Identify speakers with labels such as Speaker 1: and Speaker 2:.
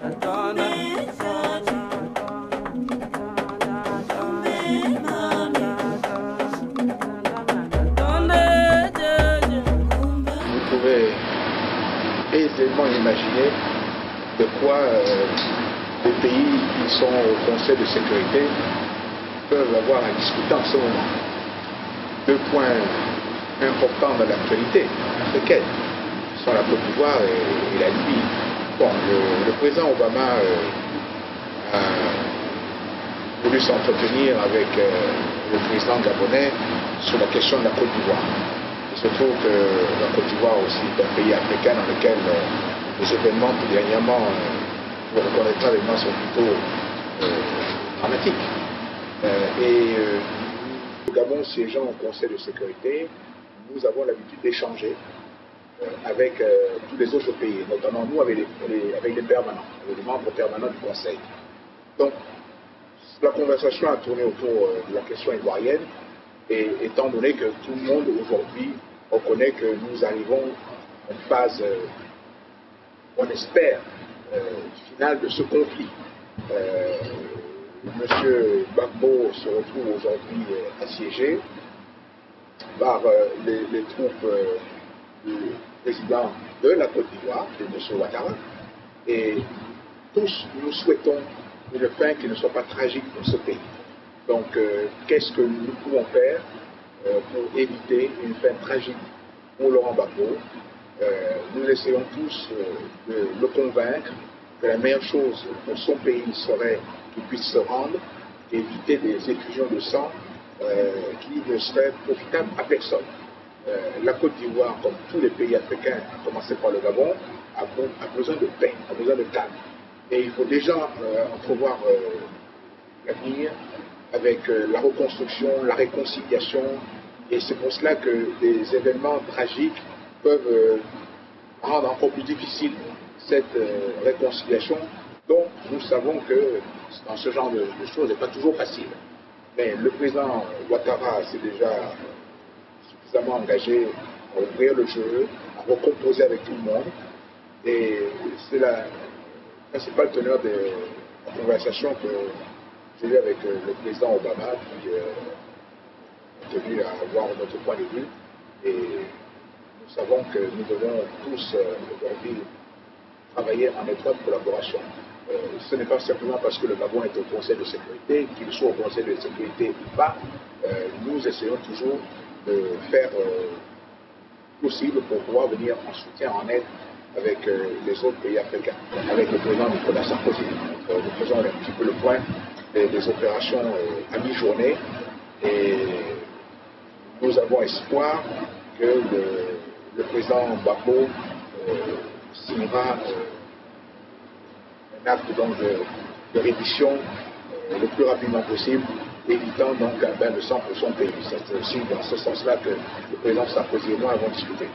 Speaker 1: Vous pouvez aisément imaginer de quoi les pays qui sont au Conseil de sécurité peuvent avoir à discuter en ce moment. Deux points importants dans l'actualité africaine sont la Côte d'Ivoire et la Libye. Bon, le président Obama a voulu s'entretenir avec le président gabonais sur la question de la Côte d'Ivoire. Il se trouve que la Côte d'Ivoire aussi est un pays africain dans lequel les événements tout dernièrement, vous reconnaîtrez avec moi, sont plutôt dramatiques. Le Gabon siégeant au Conseil de sécurité, nous avons l'habitude d'échanger avec tous les autres pays, notamment nous avec les permanents, avec les membres permanents du Conseil. Donc, la conversation a tourné autour de la question ivoirienne, et étant donné que tout le monde aujourd'hui reconnaît que nous arrivons à une phase, on espère, finale de ce conflit. Monsieur Gbagbo se retrouve aujourd'hui assiégé par les troupes du président de la Côte d'Ivoire, de M. Ouattara, et tous nous souhaitons une fin qui ne soit pas tragique pour ce pays. Donc, qu'est-ce que nous pouvons faire pour éviter une fin tragique pour Laurent Gbagbo? Nous essayons tous de le convaincre que la meilleure chose pour son pays serait qu'il puisse se rendre et éviter des effusions de sang qui ne seraient profitables à personne. La Côte d'Ivoire, comme tous les pays africains, à commencer par le Gabon, a besoin de paix, a besoin de calme. Et il faut déjà entrevoir l'avenir avec la reconstruction, la réconciliation, et c'est pour cela que des événements tragiques peuvent rendre encore plus difficile cette réconciliation. Donc nous savons que dans ce genre de choses, ce n'est pas toujours facile. Mais le président Ouattara s'est déjà suffisamment engagé à ouvrir le jeu, à recomposer avec tout le monde. Et c'est la principale teneur de la conversation que j'ai eue avec le président Obama, qui a tenu à avoir notre point de vue. Et nous savons que nous devons tous aujourd'hui travailler en étroite collaboration. Ce n'est pas simplement parce que le Gabon est au Conseil de sécurité, qu'il soit au Conseil de sécurité ou pas. Nous essayons toujours de faire possible pour pouvoir venir en soutien, en aide avec les autres pays africains. Avec le président Nicolas Sarkozy, nous faisons un petit peu le point des opérations à mi-journée, et nous avons espoir que le président Gbagbo signera un acte donc, de reddition le plus rapidement possible, évitant donc un bain de sang pour son pays. C'est aussi dans ce sens-là que le président Sarkozy et moi avons discuté.